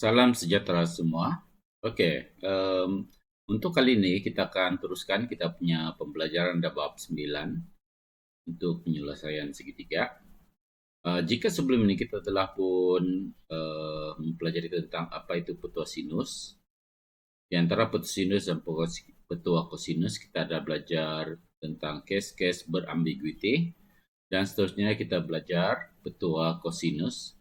Salam sejahtera semua. Oke, untuk kali ini kita akan teruskan kita punya pembelajaran bab 9 untuk penyelesaian segitiga. Jika sebelum ini kita telah pun mempelajari tentang apa itu petua sinus, di antara petua sinus dan petua kosinus kita ada belajar tentang case-case berambiguiti, dan seterusnya kita belajar petua kosinus.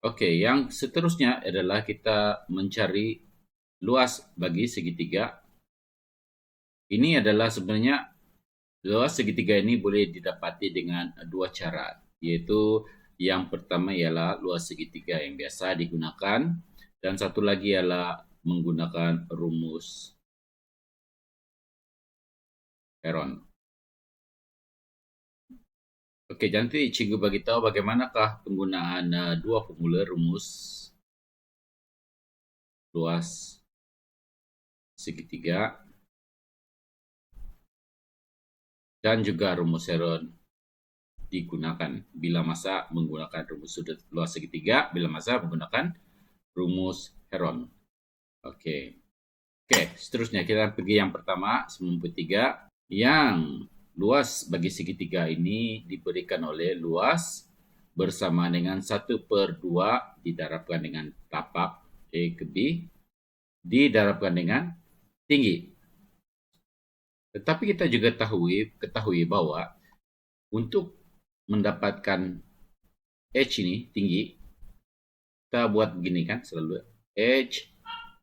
Oke, yang seterusnya adalah kita mencari luas bagi segitiga. Ini adalah sebenarnya luas segitiga ini boleh didapati dengan dua cara, yaitu yang pertama ialah luas segitiga yang biasa digunakan, dan satu lagi ialah menggunakan rumus Heron. Oke, nanti cikgu bagi tahu bagaimanakah penggunaan dua formula rumus luas segitiga dan juga rumus Heron digunakan bila masa menggunakan rumus sudut luas segitiga, bila masa menggunakan rumus Heron. Oke, seterusnya kita pergi yang pertama, 93. Yang luas bagi segitiga ini diberikan oleh luas bersama dengan 1/2 didarabkan dengan tapak A ke B didarabkan dengan tinggi. Tetapi kita juga ketahui bahwa untuk mendapatkan H ini tinggi, kita buat begini kan selalu. H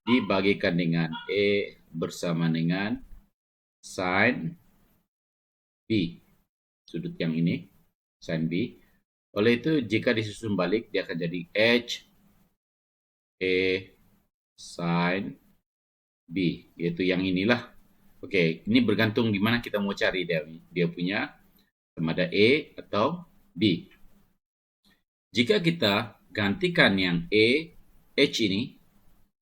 dibagikan dengan A bersama dengan sin B. Sudut yang ini, sin B. Oleh itu, jika disusun balik, dia akan jadi H A sin B. Yaitu yang inilah. Oke, ini bergantung di mana kita mau cari dia punya sama ada A atau B. Jika kita gantikan yang H ini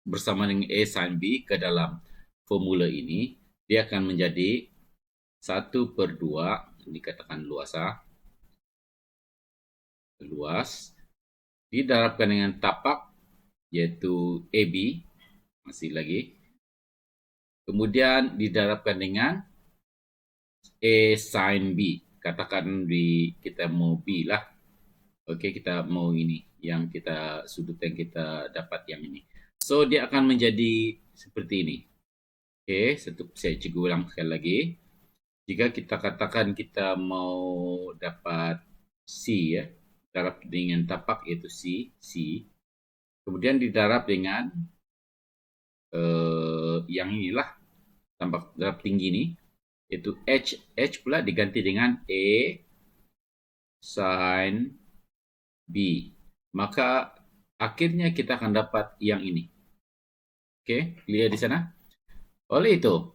bersama dengan A sin B ke dalam formula ini, dia akan menjadi 1/2, dikatakan luas, didarabkan dengan tapak, yaitu AB, masih lagi. Kemudian didarabkan dengan A sin B, katakan kita mau B lah. Oke, kita mau ini, yang kita sudut yang kita dapat yang ini. So, dia akan menjadi seperti ini. Oke, saya cikgu ulang sekali lagi. Jika kita katakan kita mau dapat C ya, darab dengan tapak yaitu C. Kemudian didarab dengan yang inilah, tambah darab tinggi ini, yaitu H pula diganti dengan A sin B. Maka akhirnya kita akan dapat yang ini. Oke, lihat di sana. Oleh itu,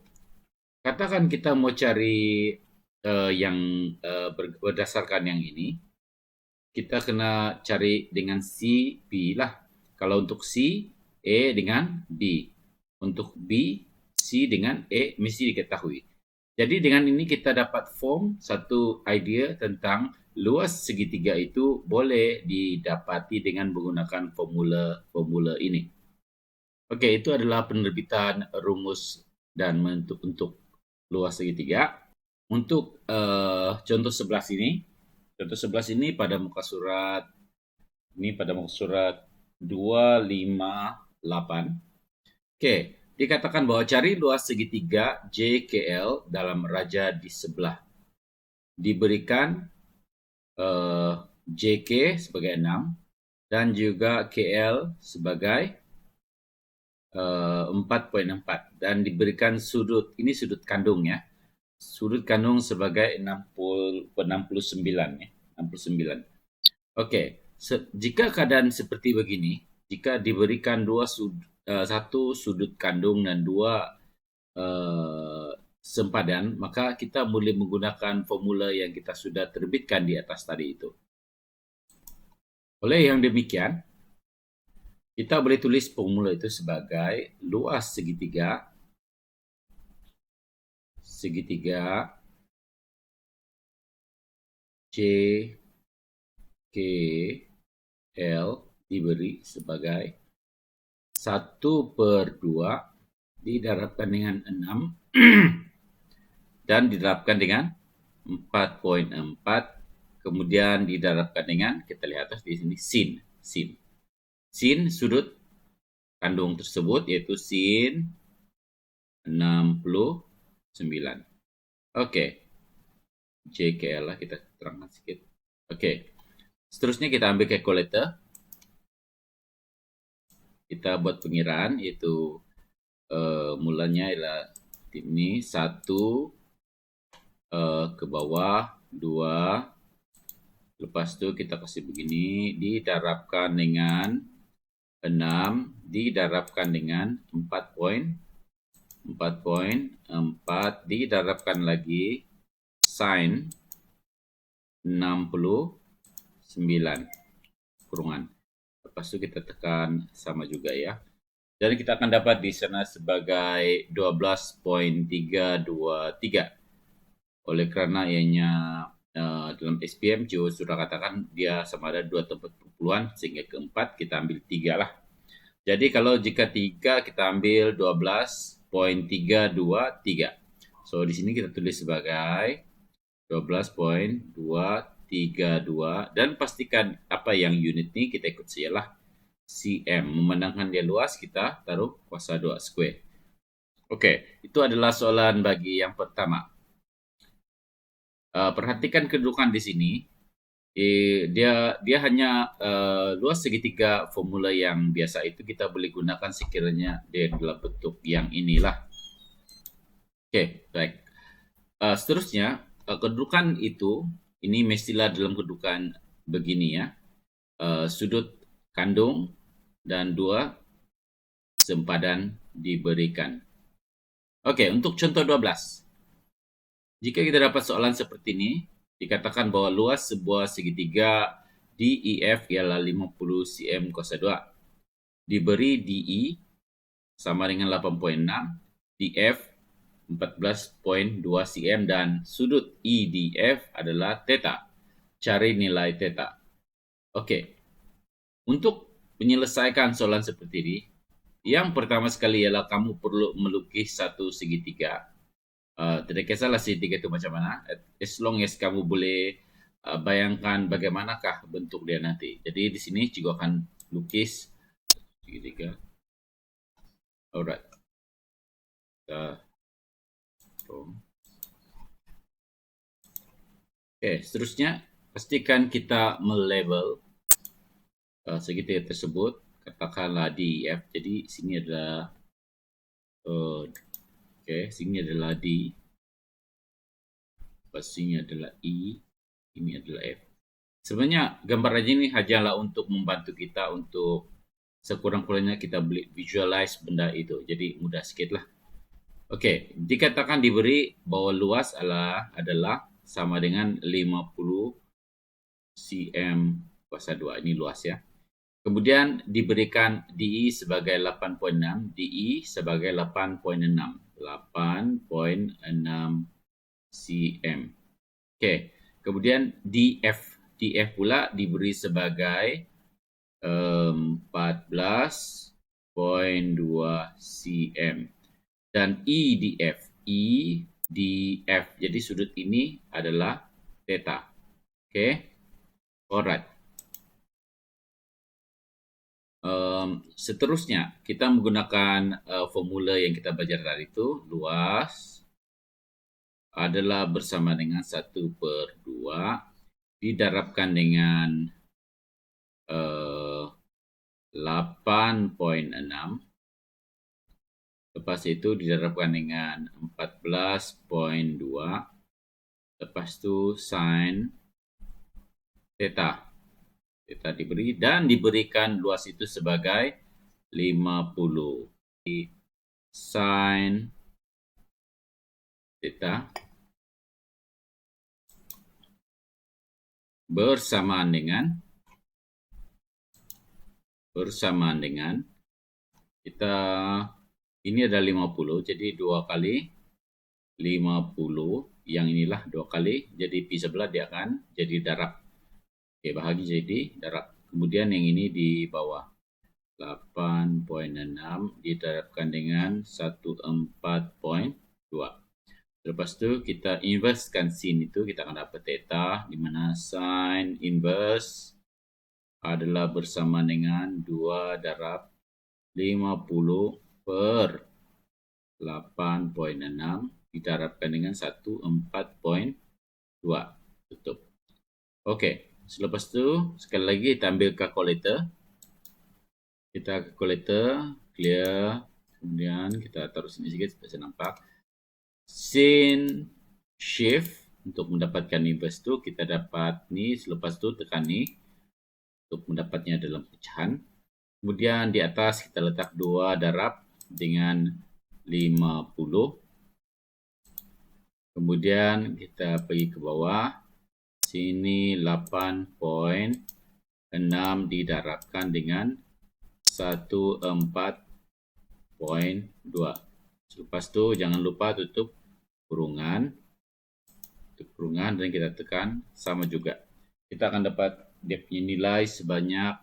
katakan kita mau cari yang berdasarkan yang ini, kita kena cari dengan C, B lah. Kalau untuk C, A dengan B. Untuk B, C dengan A mesti diketahui. Jadi dengan ini kita dapat form satu idea tentang luas segitiga itu boleh didapati dengan menggunakan formula ini. Oke, itu adalah penerbitan rumus dan untuk luas segitiga. Untuk contoh 11 ini, pada muka surat 258. Oke, dikatakan bahwa cari luas segitiga JKL dalam raja di sebelah. Diberikan JK sebagai 6 dan juga KL sebagai 4.4 dan diberikan sudut, ini sudut kandung ya. Sudut kandung sebagai 69 ya, 69. Oke, jika keadaan seperti begini, jika diberikan satu sudut kandung dan dua sempadan, maka kita boleh menggunakan formula yang kita sudah terbitkan di atas tadi itu. Oleh yang demikian, kita boleh tulis formula itu sebagai luas segitiga JKL diberi sebagai 1/2 didarabkan dengan 6 dan didarabkan dengan 4,4, kemudian didarabkan dengan, kita lihat atas di sini, sin sudut kandung tersebut yaitu sin 69. Oke, JKL lah kita terangkan sedikit. Oke, seterusnya kita ambil calculator. Kita buat pengiraan yaitu mulanya adalah ini 1 ke bawah 2, lepas itu kita kasih begini, didarabkan dengan 6, didarabkan dengan 4,4, didarabkan lagi sin 69 kurungan. Lepas itu kita tekan sama juga ya. Dan kita akan dapat di sana sebagai 12,323. Oleh karena ianya dalam SPM Cio sudah katakan dia sama ada 2 tempat perpuluhan, sehingga keempat kita ambil 3 lah. Jadi kalau jika 3 kita ambil 12,323. So di sini kita tulis sebagai 12,232 dan pastikan apa yang unit ini kita ikut sajalah cm. Memandangkan dia luas kita taruh kuasa 2 square. Oke, itu adalah soalan bagi yang pertama. Perhatikan kedudukan di sini. Dia hanya luas segitiga formula yang biasa itu kita boleh gunakan sekiranya dia dalam bentuk yang inilah. Oke, baik. Seterusnya kedudukan itu ini mestilah dalam kedudukan begini ya. Sudut kandung dan 2 sempadan diberikan. Oke, untuk contoh 12. Jika kita dapat soalan seperti ini, dikatakan bahwa luas sebuah segitiga DEF ialah 50 cm kuasa 2. Diberi DE sama dengan 8,6, DF 14,2 cm dan sudut EDF adalah theta. Cari nilai theta. Oke. Untuk menyelesaikan soalan seperti ini, yang pertama sekali ialah kamu perlu melukis satu segitiga. Tidak kisahlah segitiga itu macam mana, as long as kamu boleh bayangkan bagaimanakah bentuk dia nanti. Jadi di sini juga akan lukis segitiga. Alright. Oke, seterusnya pastikan kita melabel segitiga tersebut, katakanlah DEF. Jadi sini adalah sini adalah D, sini adalah E, ini adalah F. Sebenarnya gambar aja ini hanyalah untuk membantu kita untuk sekurang-kurangnya kita boleh visualize benda itu. Jadi mudah sedikit lah. Oke, dikatakan diberi bahwa luas adalah sama dengan 50 cm kuasa 2. Ini luas ya. Kemudian diberikan DE sebagai 8,6, DE sebagai 8,6. 8,6 cm. Oke, kemudian DF pula diberi sebagai 14,2 cm. Dan EDF, jadi sudut ini adalah theta. Oke, alright. Seterusnya kita menggunakan formula yang kita belajar tadi itu. Luas adalah bersama dengan 1/2 didarabkan dengan 8,6, lepas itu didarabkan dengan 14,2, lepas itu sin theta. Kita diberi dan diberikan luas itu sebagai 50 sin theta bersamaan dengan kita ini ada 50, jadi 2 kali 50, yang inilah 2 kali, jadi pi sebelah dia akan jadi darab. Oke, bahagi jadi darab. Kemudian yang ini di bawah 8,6 diterapkan dengan 14,2. Lepas tu kita inversekan sin itu, kita akan dapat theta, di mana sin inverse adalah bersama dengan 2 darab 50 per 8,6 diterapkan dengan 14,2. Tutup. Okey, selepas tu sekali lagi kita ambil calculator. Kita calculator, clear. Kemudian kita taruh sini sikit supaya saya nampak. Sin shift untuk mendapatkan inverse tu kita dapat ni, selepas tu tekan ni untuk mendapatnya dalam pecahan. Kemudian di atas kita letak 2 darab dengan 50. Kemudian kita pergi ke bawah. Sini 8,6 didarabkan dengan 14,2. Selepas tu jangan lupa tutup kurungan. Dan kita tekan sama juga. Kita akan dapat dia punya nilai sebanyak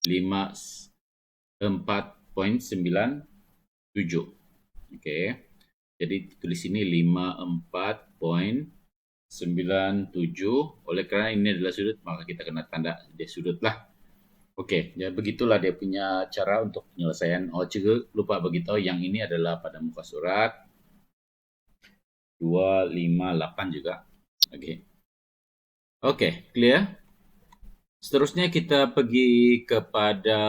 54,97. Okey. Jadi tulis sini 54,97. Oleh kerana ini adalah sudut, maka kita kena tanda dia sudut lah. Okey, ya begitulah dia punya cara untuk penyelesaian. Oh, juga lupa beritahu yang ini adalah pada muka surat 258 juga. Okey. Okey, clear? Seterusnya kita pergi kepada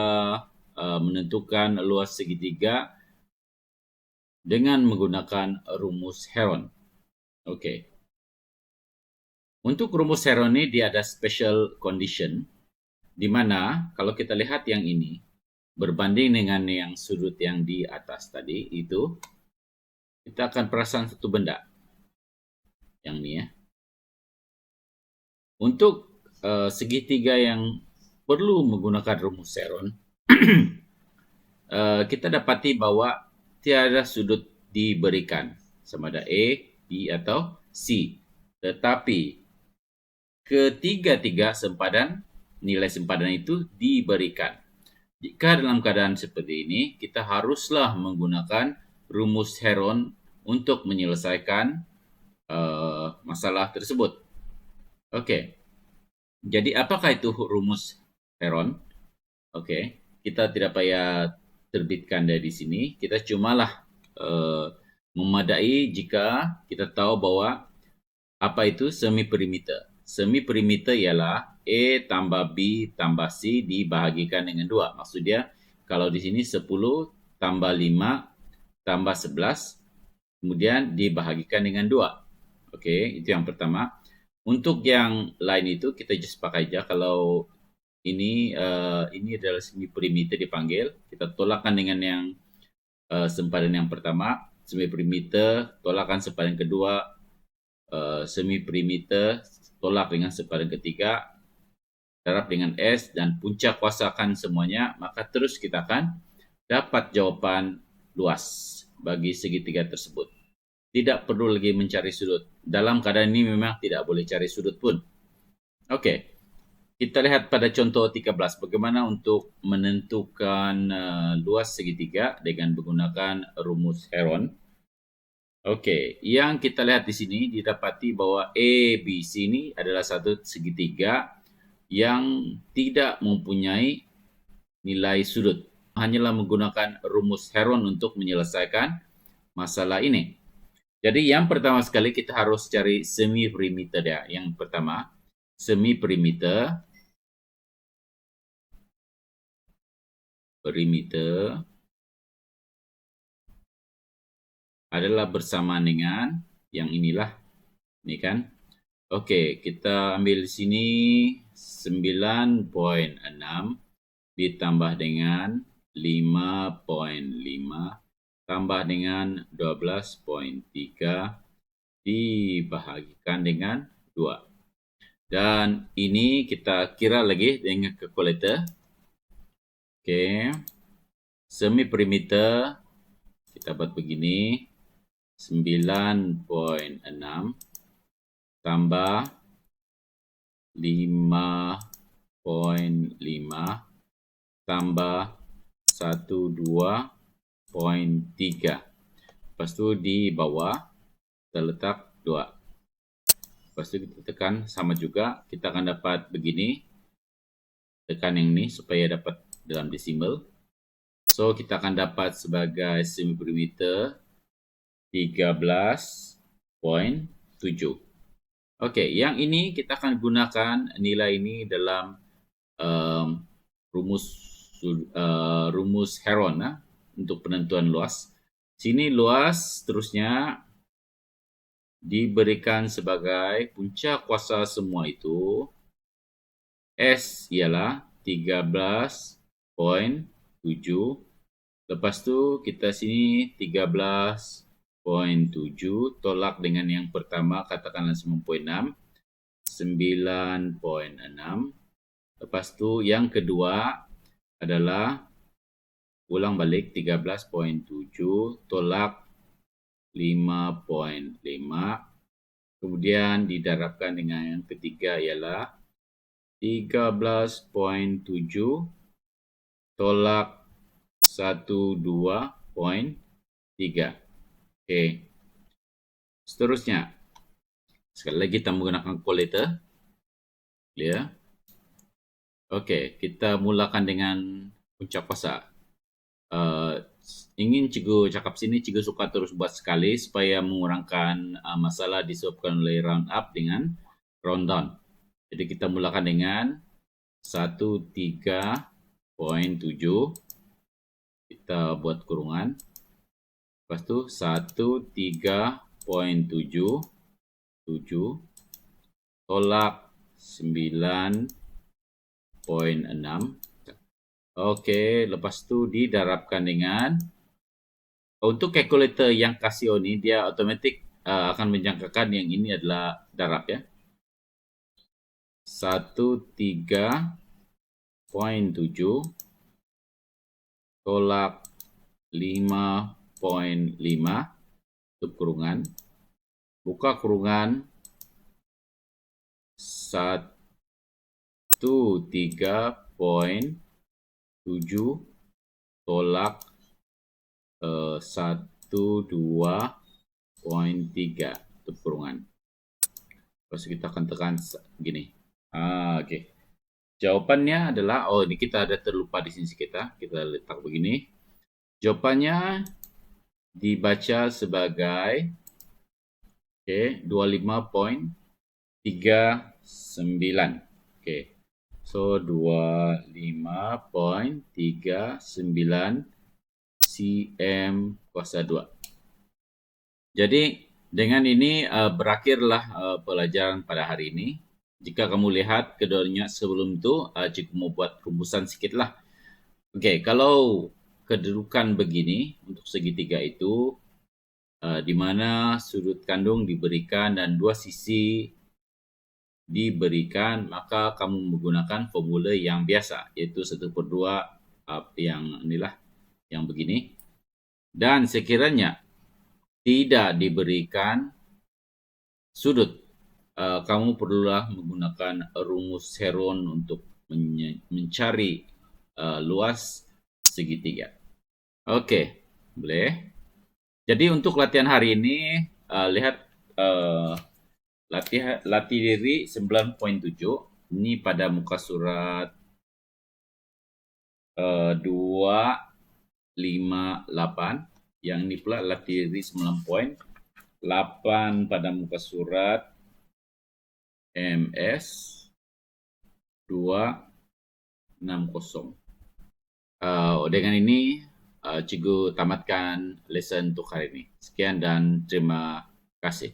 menentukan luas segitiga dengan menggunakan rumus Heron. Okey. Untuk rumus Heron ini dia ada special condition, di mana kalau kita lihat yang ini berbanding dengan yang sudut yang di atas tadi itu, kita akan perasan satu benda. Yang ni ya. Untuk segitiga yang perlu menggunakan rumus Heron, kita dapati bahwa tiada sudut diberikan, sama ada A, B atau C. Tetapi ketiga-tiga sempadan, nilai sempadan itu diberikan. Jika dalam keadaan seperti ini, kita haruslah menggunakan rumus Heron untuk menyelesaikan masalah tersebut. Okey. Jadi apakah itu rumus Heron? Okey, kita tidak payah terbitkan dari sini. Kita cumalah memadai jika kita tahu bahwa apa itu semi perimeter. Semi perimeter ialah A tambah B tambah C dibahagikan dengan 2. Maksudnya kalau di sini 10 tambah 5 tambah 11 kemudian dibahagikan dengan 2. Okey, itu yang pertama. Untuk yang lain itu kita just pakai aja. Kalau ini adalah semi perimeter dipanggil, kita tolakkan dengan yang sempadan yang pertama, semi perimeter, tolakkan sempadan kedua, semi perimeter, tolak dengan sempadan ketiga, darab dengan S dan puncak kuasakan semuanya, maka terus kita akan dapat jawapan luas bagi segitiga tersebut. Tidak perlu lagi mencari sudut. Dalam keadaan ini memang tidak boleh cari sudut pun. Okey. Kita lihat pada contoh 13 bagaimana untuk menentukan luas segitiga dengan menggunakan rumus Heron. Okey, yang kita lihat di sini didapati bahwa ABC ini adalah satu segitiga yang tidak mempunyai nilai sudut. Hanyalah menggunakan rumus Heron untuk menyelesaikan masalah ini. Jadi yang pertama sekali kita harus cari semi perimeter dia. Yang pertama, semi perimeter adalah bersama dengan yang inilah. Ini kan. Okey, kita ambil sini 9,6 ditambah dengan 5,5 tambah dengan 12,3 dibahagikan dengan 2. Dan ini kita kira lagi dengan calculator. Okey. Semi perimeter kita buat begini. 9,6 tambah 5,5 tambah 12.3. Lepas tu di bawah kita letak 2. Lepas tu kita tekan sama juga, kita akan dapat begini. Tekan yang ini supaya dapat dalam desimal. So kita akan dapat sebagai semi perimeter 13.7. Okey, yang ini kita akan gunakan nilai ini dalam rumus Heron untuk penentuan luas. Sini luas seterusnya diberikan sebagai punca kuasa semua itu S ialah 13.7. Lepas tu kita sini 13.7 tolak dengan yang pertama katakanlah 9.6. 9.6. Lepas tu yang kedua adalah ulang balik 13.7 tolak 5.5. Kemudian didarabkan dengan yang ketiga ialah 13.7 tolak 12.3. Okey. Seterusnya. Sekali lagi kita menggunakan calculator. Clear? Okey, kita mulakan dengan punca kuasa. Ingin cikgu cakap sini, cikgu suka terus buat sekali supaya mengurangkan masalah disebabkan oleh round up dengan round down. Jadi kita mulakan dengan 13.7. Kita buat kurungan. Lepas tu 13.7 tolak 9.6. Okey, lepas tu didarabkan dengan untuk kalkulator yang Casio ni dia automatik akan menjangkakan yang ini adalah darab ya. 13.7 tolak 5.5 tutup kurungan. Buka kurungan 13.7 tolak 12.3 tutup kurungan. Lepas kita akan tekan begini. Okey. Jawapannya adalah, ini kita ada terlupa di sini kita letak begini. Jawapannya dibaca sebagai 25.39. Okey. So 25.39 cm kuasa 2. Jadi dengan ini berakhirlah pelajaran pada hari ini. Jika kamu lihat keduanya sebelum itu, cikgu mau buat rumusan sikitlah. Okey, kalau kedudukan begini untuk segitiga itu, di mana sudut kandung diberikan dan dua sisi diberikan, maka kamu menggunakan formula yang biasa, iaitu 1/2 yang inilah, yang begini. Dan sekiranya tidak diberikan sudut, kamu perlulah menggunakan rumus Heron untuk mencari luas segitiga. Okey, boleh. Jadi untuk latihan hari ini, lihat latih diri 9.7. Ini pada muka surat 258. Yang ini pula latih diri 9.8 pada muka surat MS 260. Dengan ini cikgu tamatkan lesson untuk hari ini. Sekian dan terima kasih.